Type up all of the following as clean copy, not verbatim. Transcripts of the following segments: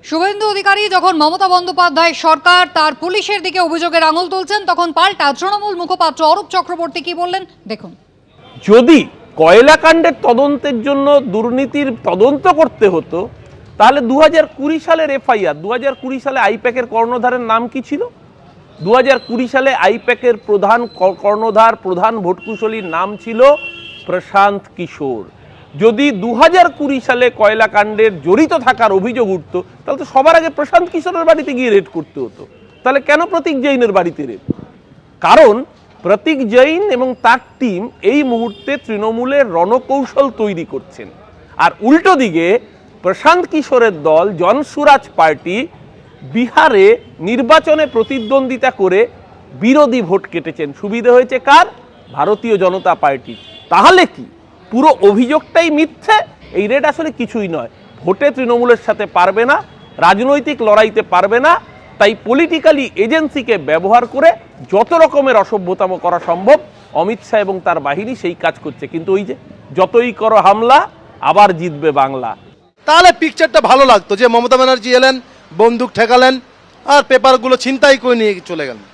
শুভেন্দু অধিকারী যখন মমতা বন্দ্যোপাধ্যায় সরকার তার পুলিশের দিকে অভিযোগের আঙুল তুলছেন, তখন পাল্টা তৃণমূল মুখপাত্র অরূপ চক্রবর্তী কি বললেন দেখুন। যদি কয়লাকাণ্ডের তদন্তের জন্য দুর্নীতির তদন্ত করতে হতো, তাহলে 2020 সালের এফআইআর, 2020 সালে আইপ্যাকের কর্ণধারের নাম কি ছিল? 2020 সালে আইপ্যাকের প্রধান কর্ণধার, প্রধান ভোটকুশলীর নাম ছিল প্রশান্ত কিশোর। যদি 2020 সালে কয়লাকাণ্ডের জড়িত থাকার অভিযোগ উঠতো, তাহলে তো সবার আগে প্রশান্ত কিশোরের বাড়িতে গিয়ে রেড করতে হতো। তাহলে কেন প্রতীক জৈনের বাড়িতে রেড? কারণ প্রতীক জৈন এবং তার টিম এই মুহূর্তে তৃণমূলের রণকৌশল তৈরি করছেন, আর উল্টো দিকে প্রশান্ত কিশোরের দল জনসুরাজ পার্টি বিহারে নির্বাচনে প্রতিদ্বন্দ্বিতা করে বিরোধী ভোট কেটেছেন। সুবিধা হয়েছে কার? ভারতীয় জনতা পার্টি। তাহলে কি পুরো অভিযোগটাই মিথ্যে? এই রেড আসলে কিছুই নয়। ভোটে তৃণমূলের সাথে পারবে না, রাজনৈতিক লড়াইতে পারবে না, তাই পলিটিক্যালি এজেন্সিকে ব্যবহার করে যত রকমের অসভ্যতাম করা সম্ভব অমিত শাহ এবং তার বাহিনী সেই কাজ করছে। কিন্তু ওই যে যতই করো হামলা, আবার জিতবে বাংলা। তাহলে পিকচারটা ভালো লাগতো যে মমতা ব্যানার্জি এলেন, বন্দুক ঠেকালেন আর পেপারগুলো ছিনতাই করে নিয়ে চলে গেলেন।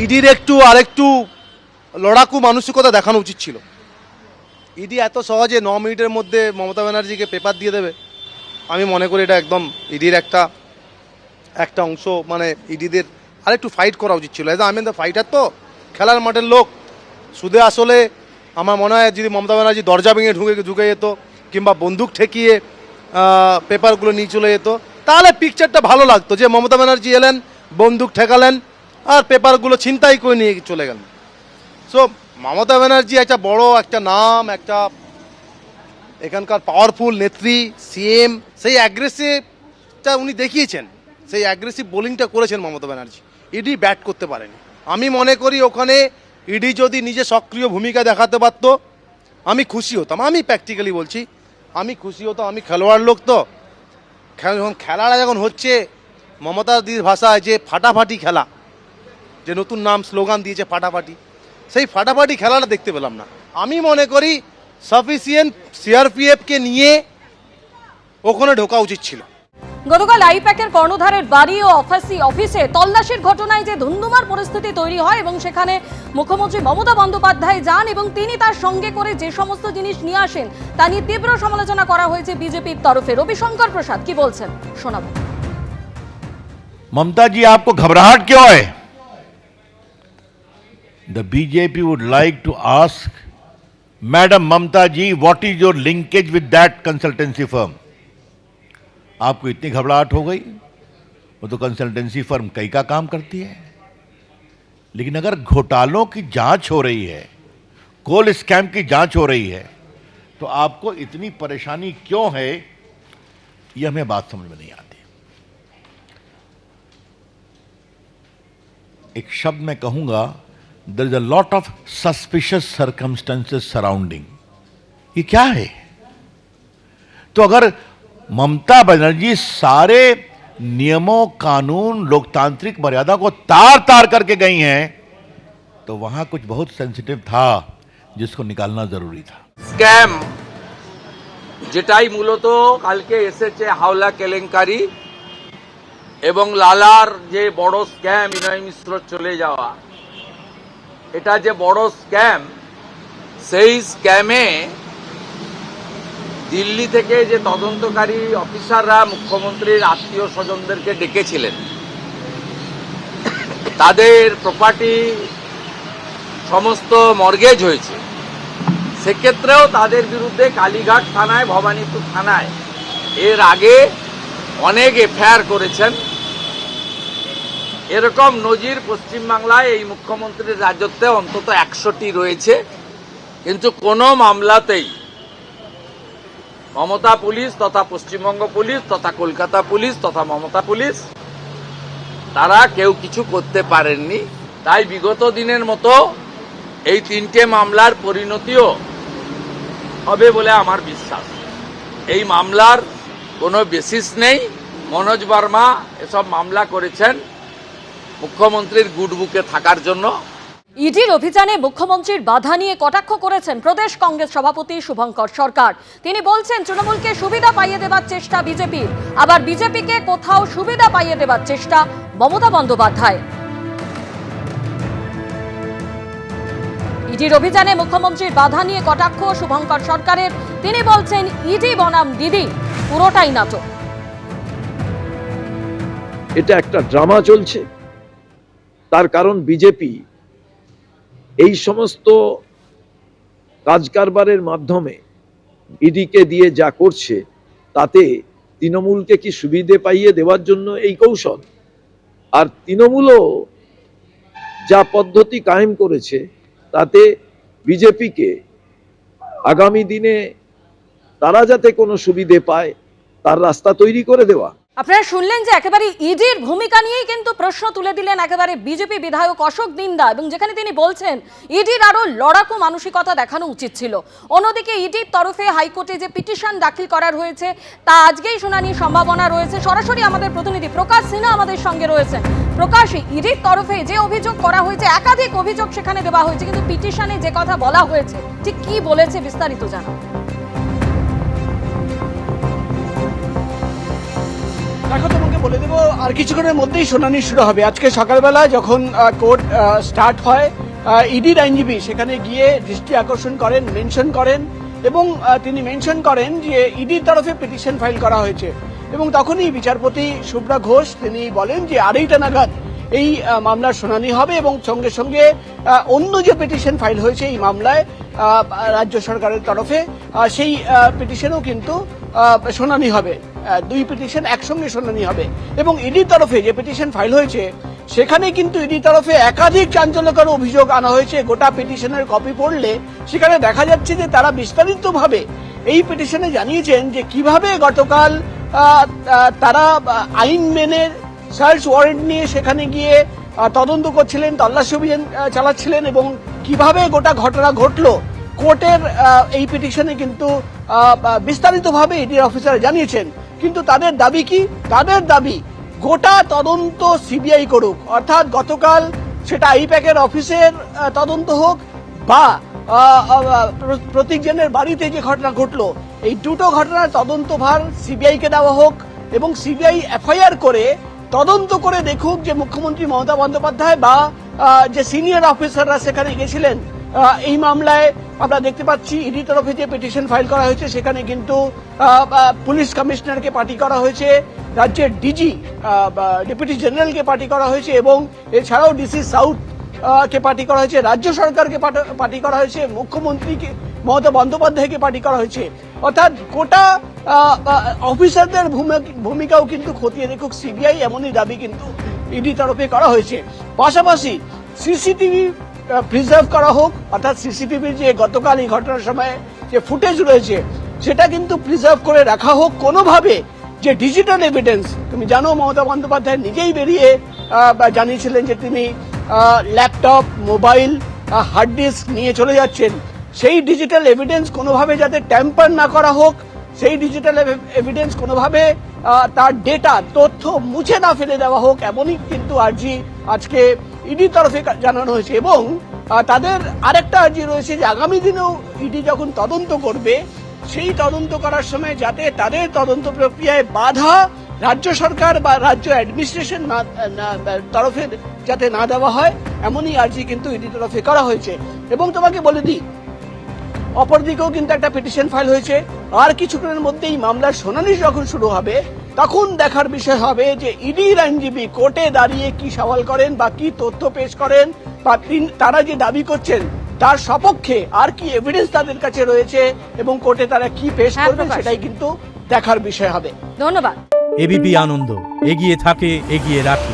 ইডির আরেকটু লড়াকু মানসিকতা দেখানো উচিত ছিল। ইডি এত সহজে 9 মিনিটের মধ্যে মমতা ব্যানার্জিকে পেপার দিয়ে দেবে, আমি মনে করি এটা একদম ইডির একটা অংশ। মানে ইডিদের আরেকটু ফাইট করা উচিত ছিল। আমি তো ফাইটার, তো খেলার মাঠের লোক। শুধু আসলে আমার মনে হয় যদি মমতা ব্যানার্জি দরজা ভেঙে ঢুকে যেত কিংবা বন্দুক ঠেকিয়ে পেপারগুলো নিয়ে চলে যেত, তাহলে পিকচারটা ভালো লাগতো যে মমতা ব্যানার্জি এলেন, বন্দুক ঠেকালেন আর পেপারগুলো ছিনতাই করে নিয়ে চলে গেলেন। সো মমতা ব্যানার্জি একটা বড় একটা নাম, একটা এখানকার পাওয়ারফুল নেত্রী, সিএম, সেই অ্যাগ্রেসিভটা উনি দেখিয়েছেন, সেই অ্যাগ্রেসিভ বোলিংটা করেছেন মমতা ব্যানার্জি। ইডি ব্যাট করতে পারেনি। আমি মনে করি ওখানে ইডি যদি নিজে সক্রিয় ভূমিকা দেখাতে পারতো, আমি খুশি হতাম। আমি প্র্যাকটিক্যালি বলছি, আমি খুশি হতাম। আমি খেলোয়াড় লোক, তো খেলাটা যখন হচ্ছে মমতা দিদির ভাষায় যে ফাটাফাটি খেলা, যে নতুন নাম স্লোগান দিয়েছে ফাটাফাটি, সেই ফাটাফাটি খেলাটা দেখতে পেলাম না। আমি মনে করি সাফিসিয়েন্ট সিআরপিএফকে নিয়ে ওখানে ঢোকা উচিত ছিল। গতকাল আইপ্যাকের কর্ণধারের বাড়ি ও অফিসে তল্লাশির ঘটনায় যে ধুন্ধুমার পরিস্থিতি তৈরি হয় এবং সেখানে মুখ্যমন্ত্রী মমতা বন্দ্যোপাধ্যায় যান এবং তিনি তার সঙ্গে করে যে সমস্ত জিনিস নিয়ে আসেন তা নিয়ে তীব্র সমালোচনা করা হয়েছে বিজেপির তরফে। রবিশঙ্কর প্রসাদ কি বলছেন শোনাবো। ममता जी, आपको घबराहट क्यों है? The BJP would like to ask Madam Mamta ji, what is your linkage with that consultancy firm? आपको इतनी घबराहट हो गई? वो तो कंसल्टेंसी फर्म कई का काम करती है। लेकिन अगर घोटालों की जांच हो रही है, कोल स्कैम की जांच हो रही है, तो आपको इतनी परेशानी क्यों है? यह हमें बात समझ में नहीं आती। एक शब्द मैं कहूंगा, there is a lot of suspicious circumstances surrounding. ये क्या है? तो अगर ममता बनर्जी सारे नियमों, कानून, लोकतांत्रिक मर्यादा को तार तार करके गई हैं, तो वहां कुछ बहुत सेंसिटिव था जिसको निकालना जरूरी था। স্ক্যাম যেটাই মূলত কালকে এসেছে, হাওলা কেলেঙ্কারি এবং লালার যে বড় স্ক্যাম, বিনয় মিশ্র চলে যাওয়া, এটা যে বড় স্ক্যাম, সেই স্ক্যামে দিল্লি থেকে যে তদন্তকারী অফিসাররা মুখ্যমন্ত্রীর আত্মীয় স্বজনদেরকে ডেকেছিলেন, তাদের প্রপার্টি সমস্ত মর্গেজ হয়েছে। সেক্ষেত্রেও তাদের বিরুদ্ধে কালীঘাট থানায়, ভবানীপুর থানায় এর আগে অনেক এফআইআর করেছেন। এরকম নজির পশ্চিমবাংলায় এই মুখ্যমন্ত্রীর রাজত্বে অন্তত 100টি রয়েছে, কিন্তু কোনো মামলাতেই মমতা পুলিশ তথা পশ্চিমবঙ্গ পুলিশ তথা কলকাতা পুলিশ তথা মমতা পুলিশ তারা কেউ কিছু করতে পারেননি। তাই বিগত দিনের মতো এই 3টে মামলার পরিণতিও হবে বলে আমার বিশ্বাস। এই মামলার কোনো বেসিস নেই। মনোজ বর্মা এসব মামলা করেছেন মুখ্যমন্ত্রীর গুড বুকে থাকার জন্য। ইডির অভিযানে মুখ্যমন্ত্রীর বাধা নিয়ে কটাক্ষ করেছেন প্রদেশ কংগ্রেস সভাপতি শুভঙ্কর সরকার। তিনি বলছেন তৃণমূলকে সুবিধা পাইয়ে দেওয়ার চেষ্টা বিজেপির, আবার বিজেপিকে কোথাও সুবিধা পাইয়ে দেওয়ার চেষ্টা মমতা বন্দ্যোপাধ্যায়। ইডির অভিযানে মুখ্যমন্ত্রীর বাধা নিয়ে কটাক্ষ শুভঙ্কর সরকারের। তিনি বলছেন ইডি বনাম দিদি পুরোটাই নাটক। এটা একটা ড্রামা চলছে, তার কারণ বিজেপি এই সমস্ত কাজ কারবারের মাধ্যমে ইডিকে দিয়ে যা করছে তাতে তৃণমূলকে কি সুবিধে পাইয়ে দেওয়ার জন্য এই কৌশল। আর তৃণমূলও যা পদ্ধতি কায়েম করেছে তাতে বিজেপিকে আগামী দিনে তারা যাতে কোনো সুবিধে পায় তার রাস্তা তৈরি করে দেওয়া। আপনারা শুনলেন যে একেবারে ইডির ভূমিকা নিয়েই কিন্তু প্রশ্ন তুলে দিলেন একেবারে বিজেপি বিধায়ক অশোক দিন্দা, এবং যেখানে তিনি বলছেন ইডির আরো লড়াকু মানসিকতা দেখানো উচিত ছিল। অন্যদিকে ইডির তরফে হাইকোর্টে যে পিটিশন দাখিল করার হয়েছে তা আজকেই শুনানির সম্ভাবনা রয়েছে। সরাসরি আমাদের প্রতিনিধি প্রকাশ সিনহা আমাদের সঙ্গে রয়েছেন। প্রকাশ, ইডির তরফে যে অভিযোগ করা হয়েছে, একাধিক অভিযোগ সেখানে দেওয়া হয়েছে, কিন্তু পিটিশনে যে কথা বলা হয়েছে ঠিক কি বলেছে বিস্তারিত জানাও। দেখো, তোমাকে বলে দেবো আর কিছুক্ষণের মধ্যেই শুনানি শুরু হবে। আজকে সকালবেলা যখন কোর্ট স্টার্ট হয়, ইডির আইনজীবী সেখানে গিয়ে দৃষ্টি আকর্ষণ করেন, মেনশন করেন, এবং তিনি মেনশন করেন যে ইডির তরফে পিটিশন ফাইল করা হয়েছে। এবং তখনই বিচারপতি শুভ্রা ঘোষ তিনি বলেন যে 2:30 নাগাদ এই মামলার শুনানি হবে, এবং সঙ্গে সঙ্গে অন্য যে পিটিশন ফাইল হয়েছে এই মামলায় রাজ্য সরকারের তরফে, সেই পিটিশনও কিন্তু শুনানি হবে। দুই পিটিশন একসঙ্গে শুনানি হবে। এবং ইডির তরফে যে পিটিশন ফাইল হয়েছে সেখানে কিন্তু ইডির তরফে একাধিক চাঞ্চল্যকর অভিযোগ আনা হয়েছে। গোটা পিটিশনের কপি পড়লে সেখানে দেখা যাচ্ছে যে তারা বিস্তারিতভাবে এই পিটিশনে জানিয়েছেন যে কিভাবে গতকাল তারা আইন মেনে সার্চ ওয়ারেন্ট নিয়ে সেখানে গিয়ে তদন্ত করছিলেন, তল্লাশি অভিযান চালাচ্ছিলেন, এবং কিভাবে গোটা ঘটনা ঘটলো কোর্টের এই পিটিশনে কিন্তু বিস্তারিতভাবে ইডির অফিসার জানিয়েছেন। কিন্তু তাদের দাবি কি? তাদের দাবি গোটা তদন্ত সিবিআই করুক, অর্থাৎ গতকাল সেটা আইপ্যাকের অফিসের তদন্ত হোক বা প্রতীক জেনের বাড়িতে যে ঘটনা ঘটলো, এই দুটো ঘটনার তদন্তভার সিবিআই কে দেওয়া হোক, এবং সিবিআই এফআইআর করে তদন্ত করে দেখুক যে মুখ্যমন্ত্রী মমতা বন্দ্যোপাধ্যায় বা যে সিনিয়র অফিসাররা সেখানে গেছিলেন। এই মামলায় আমরা দেখতে পাচ্ছি ইডি তরফে যে পিটিশন ফাইল করা হয়েছে সেখানে কিন্তু পুলিশ কমিশনারকে পার্টি করা হয়েছে, রাজ্যের ডিজি ডেপুটি জেনারেলকে পার্টি করা হয়েছে, এবং এছাড়াও ডিসি সাউথ কে পার্টি করা হয়েছে, রাজ্য সরকারকে পার্টি করা হয়েছে, মুখ্যমন্ত্রীকে মমতা বন্দ্যোপাধ্যায়কে পার্টি করা হয়েছে। অর্থাৎ গোটা অফিসারদের ভূমিকাও কিন্তু খতিয়ে দেখুক সিবিআই, এমনই দাবি কিন্তু ইডি তরফে করা হয়েছে। পাশাপাশি সিসিটিভি প্রিজার্ভ করা হোক, অর্থাৎ সিসিটিভির যে গতকাল এই ঘটনার সময় যে ফুটেজ রয়েছে সেটা কিন্তু প্রিজার্ভ করে রাখা হোক কোনোভাবে। যে ডিজিটাল এভিডেন্স, তুমি জানো মমতা বন্দ্যোপাধ্যায় নিজেই বেরিয়ে জানিয়েছিলেন যে তিনি ল্যাপটপ, মোবাইল, হার্ড ডিস্ক নিয়ে চলে যাচ্ছেন। সেই ডিজিটাল এভিডেন্স কোনোভাবে যাতে ট্যাম্পার না করা হোক, সেই ডিজিটাল এভিডেন্স কোনোভাবে তার ডেটা তথ্য মুছে না ফেলে দেওয়া হোক, এমনই কিন্তু আর্জি আজকে ইডি তরফে জানানো হয়েছে। এবং তাদের আরেকটা আর্জি রয়েছে যে আগামী দিনেও ইডি যখন তদন্ত করবে সেই তদন্ত করার সময় যাতে তাদের তদন্ত প্রক্রিয়ায় বাধা রাজ্য সরকার বা রাজ্য অ্যাডমিনিস্ট্রেশন তরফে যাতে না দেওয়া হয়, এমনই আর্জি কিন্তু ইডি তরফে করা হয়েছে। এবং তোমাকে বলে দিই, অপরদিকেও কিন্তু একটা পিটিশন ফাইল হয়েছে। আর কিছুক্ষণের মধ্যেই মামলার শুনানি যখন শুরু হবে তখন দেখার বিষয় হবে যে ইডির আইনজীবী কোর্টে দাঁড়িয়ে কি সওয়াল করেন বা কি তথ্য পেশ করেন, বা তারা যে দাবি করছেন তার সপক্ষে আর কি এভিডেন্স তাদের কাছে রয়েছে, এবং কোর্টে তারা কি পেশ করবেন সেটাই কিন্তু দেখার বিষয় হবে। ধন্যবাদ। এবিপি আনন্দ, এগিয়ে থাকে, এগিয়ে রাখে।